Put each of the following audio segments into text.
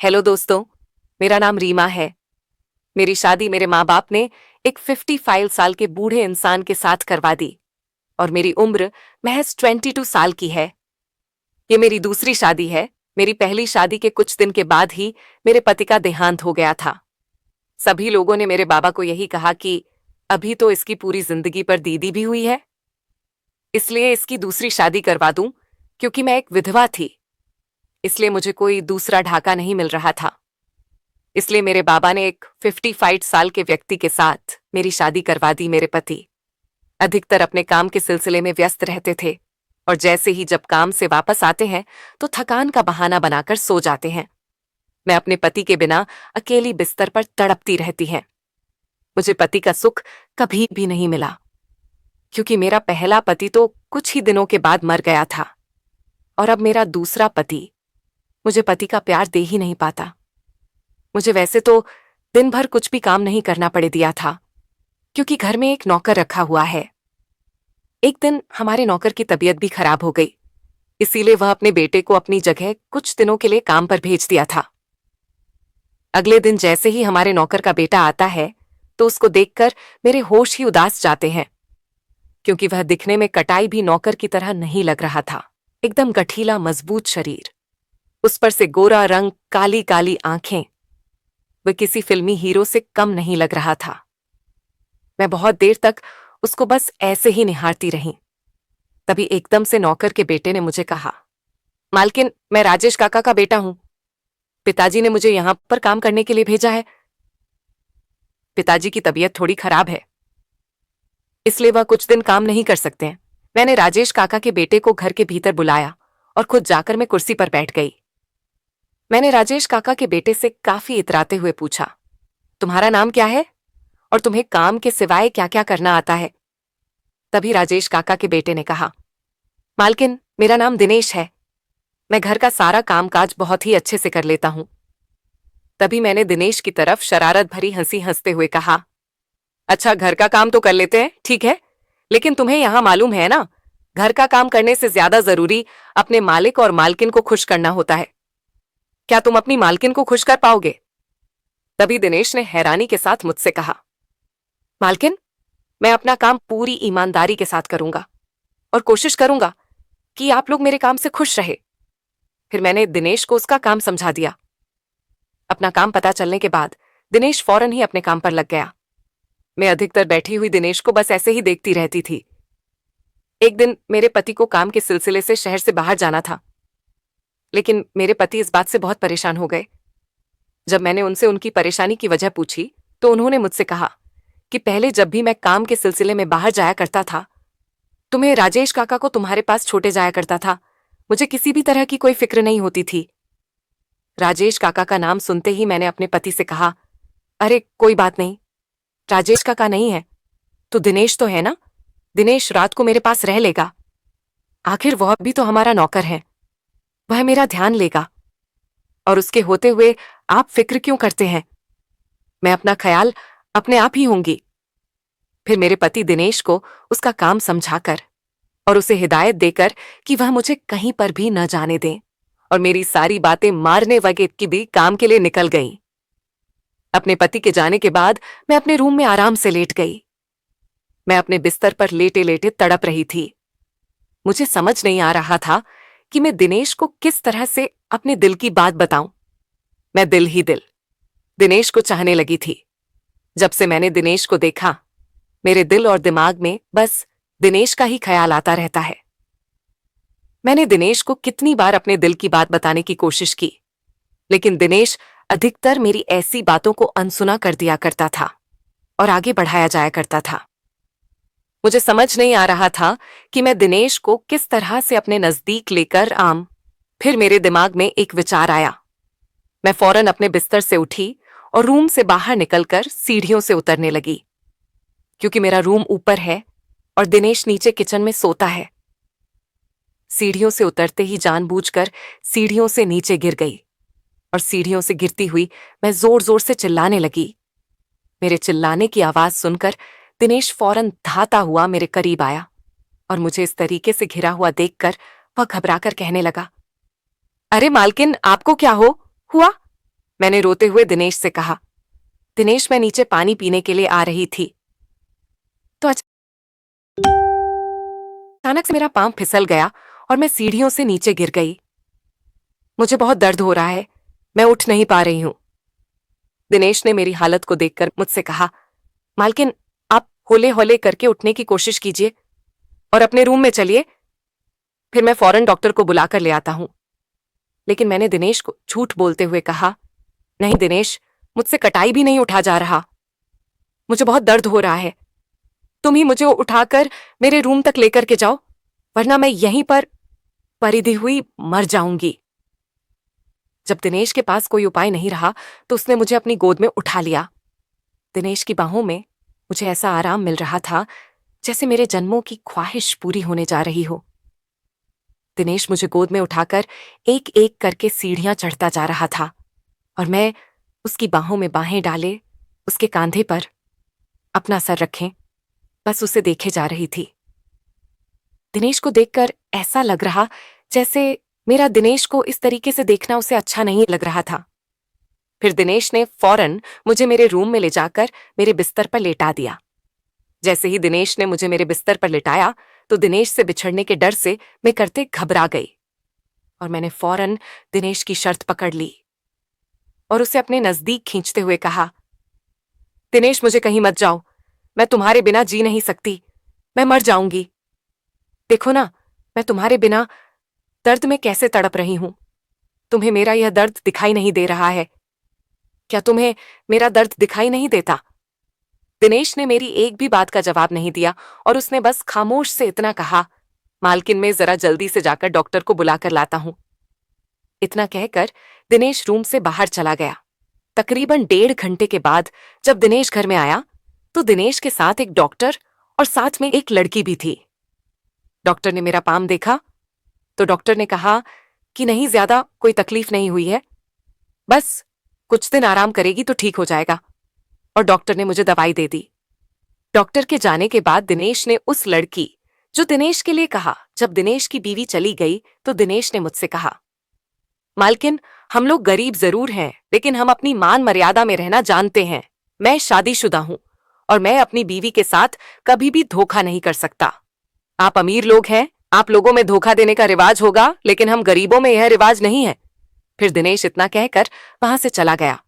Hello दोस्तों, मेरा नाम रीमा है। मेरी शादी मेरे माँ बाप ने एक 55 साल के बूढ़े इंसान के साथ करवा दी और मेरी उम्र महज 22 साल की है। ये मेरी दूसरी शादी है। मेरी पहली शादी के कुछ दिन के बाद ही मेरे पति का देहांत हो गया था। सभी लोगों ने मेरे बाबा को यही कहा कि अभी तो इसकी पूरी जिंदगी पर दीदी भी हुई है, इसलिए इसकी दूसरी शादी करवा दूं। क्योंकि मैं एक विधवा थी, इसलिए मुझे कोई दूसरा ढाका नहीं मिल रहा था। इसलिए मेरे बाबा ने एक 55 साल के व्यक्ति के साथ मेरी शादी करवा दी। मेरे पति अधिकतर अपने काम के सिलसिले में व्यस्त रहते थे और जैसे ही जब काम से वापस आते हैं तो थकान का बहाना बनाकर सो जाते हैं। मैं अपने पति के बिना अकेली बिस्तर पर तड़पती रहती हैं। मुझे पति का सुख कभी भी नहीं मिला, क्योंकि मेरा पहला पति तो कुछ ही दिनों के बाद मर गया था और अब मेरा दूसरा पति मुझे पति का प्यार दे ही नहीं पाता। मुझे वैसे तो दिन भर कुछ भी काम नहीं करना पड़े दिया था, क्योंकि घर में एक नौकर रखा हुआ है। एक दिन हमारे नौकर की तबीयत भी खराब हो गई, इसीलिए वह अपने बेटे को अपनी जगह कुछ दिनों के लिए काम पर भेज दिया था। अगले दिन जैसे ही हमारे नौकर का बेटा आता है तो उसको देखकर मेरे होश ही उदास जाते हैं, क्योंकि वह दिखने में कटाई भी नौकर की तरह नहीं लग रहा था। एकदम गठीला मजबूत शरीर, उस पर से गोरा रंग, काली काली आंखें। वह किसी फिल्मी हीरो से कम नहीं लग रहा था। मैं बहुत देर तक उसको बस ऐसे ही निहारती रही। तभी एकदम से नौकर के बेटे ने मुझे कहा, मालकिन, मैं राजेश काका का बेटा हूं। पिताजी ने मुझे यहां पर काम करने के लिए भेजा है। पिताजी की तबीयत थोड़ी खराब है, इसलिए वह कुछ दिन काम नहीं कर सकते हैं। मैंने राजेश काका के बेटे को घर के भीतर बुलाया और खुद जाकर मैं कुर्सी पर बैठ गई। मैंने राजेश काका के बेटे से काफी इतराते हुए पूछा, तुम्हारा नाम क्या है और तुम्हें काम के सिवाय क्या क्या करना आता है? तभी राजेश काका के बेटे ने कहा, मालकिन, मेरा नाम दिनेश है। मैं घर का सारा कामकाज बहुत ही अच्छे से कर लेता हूं। तभी मैंने दिनेश की तरफ शरारत भरी हंसी हंसते हुए कहा, अच्छा, घर का काम तो कर लेते हैं, ठीक है, लेकिन तुम्हें यहां मालूम है ना, घर का काम करने से ज्यादा जरूरी अपने मालिक और मालकिन को खुश करना होता है। क्या तुम अपनी मालकिन को खुश कर पाओगे? तभी दिनेश ने हैरानी के साथ मुझसे कहा, मालकिन, मैं अपना काम पूरी ईमानदारी के साथ करूंगा और कोशिश करूंगा कि आप लोग मेरे काम से खुश रहे। फिर मैंने दिनेश को उसका काम समझा दिया। अपना काम पता चलने के बाद दिनेश फौरन ही अपने काम पर लग गया। मैं अधिकतर बैठी हुई दिनेश को बस ऐसे ही देखती रहती थी। एक दिन मेरे पति को काम के सिलसिले से शहर से बाहर जाना था, लेकिन मेरे पति इस बात से बहुत परेशान हो गए। जब मैंने उनसे उनकी परेशानी की वजह पूछी तो उन्होंने मुझसे कहा कि पहले जब भी मैं काम के सिलसिले में बाहर जाया करता था, तुम्हें राजेश काका को तुम्हारे पास छोड़े जाया करता था। मुझे किसी भी तरह की कोई फिक्र नहीं होती थी। राजेश काका का नाम सुनते ही मैंने अपने पति से कहा, अरे कोई बात नहीं, राजेश काका नहीं है तो दिनेश तो है ना। दिनेश रात को मेरे पास रह लेगा। आखिर वह भी तो हमारा नौकर है, वह मेरा ध्यान लेगा, और उसके होते हुए आप फिक्र क्यों करते हैं? मैं अपना ख्याल अपने आप ही होंगी। फिर मेरे पति दिनेश को उसका काम समझाकर और उसे हिदायत देकर कि वह मुझे कहीं पर भी न जाने दें, और मेरी सारी बातें मारने वगैरह की भी काम के लिए निकल गईं। अपने पति के जाने के बाद मैं अपने रूम में आराम से लेट गई। मैं अपने बिस्तर पर लेटे लेटे तड़प रही थी। मुझे समझ नहीं आ रहा था कि मैं दिनेश को किस तरह से अपने दिल की बात बताऊं। मैं दिल ही दिल दिनेश को चाहने लगी थी। जब से मैंने दिनेश को देखा, मेरे दिल और दिमाग में बस दिनेश का ही ख्याल आता रहता है। मैंने दिनेश को कितनी बार अपने दिल की बात बताने की कोशिश की, लेकिन दिनेश अधिकतर मेरी ऐसी बातों को अनसुना कर दिया करता था और आगे बढ़ाया जाया करता था। मुझे समझ नहीं आ रहा था कि मैं दिनेश को किस तरह से अपने नजदीक लेकर आऊं। फिर मेरे दिमाग में एक विचार आया। मैं फौरन अपने बिस्तर से उठी और रूम से बाहर निकलकर सीढ़ियों से उतरने लगी, क्योंकि मेरा रूम ऊपर है और दिनेश नीचे किचन में सोता है। सीढ़ियों से उतरते ही जानबूझकर सीढ़ियों से नीचे गिर गई और सीढ़ियों से गिरती हुई मैं जोर जोर से चिल्लाने लगी। मेरे चिल्लाने की आवाज सुनकर दिनेश फौरन धाता हुआ मेरे करीब आया और मुझे इस तरीके से घिरा हुआ देखकर वह घबराकर कहने लगा, अरे मालकिन, आपको क्या हुआ? मैंने रोते हुए दिनेश से कहा। दिनेश, मैं नीचे पानी पीने के लिए आ रही थी तो अचानक से मेरा पांव फिसल गया और मैं सीढ़ियों से नीचे गिर गई। मुझे बहुत दर्द हो रहा है, मैं उठ नहीं पा रही हूं। दिनेश ने मेरी हालत को देखकर मुझसे कहा, मालकिन, आप होले होले करके उठने की कोशिश कीजिए और अपने रूम में चलिए, फिर मैं फौरन डॉक्टर को बुलाकर ले आता हूं। लेकिन मैंने दिनेश को झूठ बोलते हुए कहा, नहीं दिनेश, मुझसे कटाई भी नहीं उठा जा रहा, मुझे बहुत दर्द हो रहा है। तुम ही मुझे उठाकर मेरे रूम तक लेकर के जाओ, वरना मैं यहीं पर परिधि हुई मर जाऊंगी। जब दिनेश के पास कोई उपाय नहीं रहा तो उसने मुझे अपनी गोद में उठा लिया। दिनेश की बाहों में मुझे ऐसा आराम मिल रहा था जैसे मेरे जन्मों की ख्वाहिश पूरी होने जा रही हो। दिनेश मुझे गोद में उठाकर एक एक करके सीढ़ियां चढ़ता जा रहा था और मैं उसकी बाहों में बाहें डाले उसके कांधे पर अपना सर रखें बस उसे देखे जा रही थी। दिनेश को देखकर ऐसा लग रहा जैसे मेरा दिनेश को इस तरीके से देखना उसे अच्छा नहीं लग रहा था। फिर दिनेश ने फौरन मुझे मेरे रूम में ले जाकर मेरे बिस्तर पर लेटा दिया। जैसे ही दिनेश ने मुझे मेरे बिस्तर पर लिटाया तो दिनेश से बिछड़ने के डर से मैं करते घबरा गई और मैंने फौरन दिनेश की शर्त पकड़ ली और उसे अपने नजदीक खींचते हुए कहा, दिनेश, मुझे कहीं मत जाओ, मैं तुम्हारे बिना जी नहीं सकती, मैं मर जाऊंगी। देखो ना, मैं तुम्हारे बिना दर्द में कैसे तड़प रही हूं। तुम्हें मेरा यह दर्द दिखाई नहीं दे रहा है? क्या तुम्हें मेरा दर्द दिखाई नहीं देता? दिनेश ने मेरी एक भी बात का जवाब नहीं दिया और उसने बस खामोश से इतना कहा, मालकिन, मैं जरा जल्दी से जाकर डॉक्टर को बुलाकर लाता हूं। इतना कहकर दिनेश रूम से बाहर चला गया। तकरीबन 1.5 घंटे के बाद जब दिनेश घर में आया तो दिनेश के साथ एक डॉक्टर और साथ में एक लड़की भी थी। डॉक्टर ने मेरा पाम देखा तो डॉक्टर ने कहा कि नहीं, ज्यादा कोई तकलीफ नहीं हुई है, बस कुछ दिन आराम करेगी तो ठीक हो जाएगा, और डॉक्टर ने मुझे दवाई दे दी। डॉक्टर के जाने के बाद दिनेश ने उस लड़की जो दिनेश के लिए कहा, जब दिनेश की बीवी चली गई तो दिनेश ने मुझसे कहा, मालकिन, हम लोग गरीब जरूर हैं लेकिन हम अपनी मान मर्यादा में रहना जानते हैं। मैं शादीशुदा हूं और मैं अपनी बीवी के साथ कभी भी धोखा नहीं कर सकता। आप अमीर लोग हैं, आप लोगों में धोखा देने का रिवाज होगा, लेकिन हम गरीबों में यह रिवाज नहीं है। फिर दिनेश इतना कहकर वहां से चला गया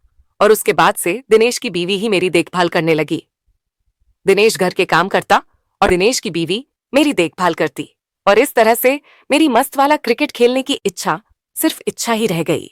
और उसके बाद से दिनेश की बीवी ही मेरी देखभाल करने लगी। दिनेश घर के काम करता और दिनेश की बीवी मेरी देखभाल करती और इस तरह से मेरी मस्त वाला क्रिकेट खेलने की इच्छा सिर्फ इच्छा ही रह गई।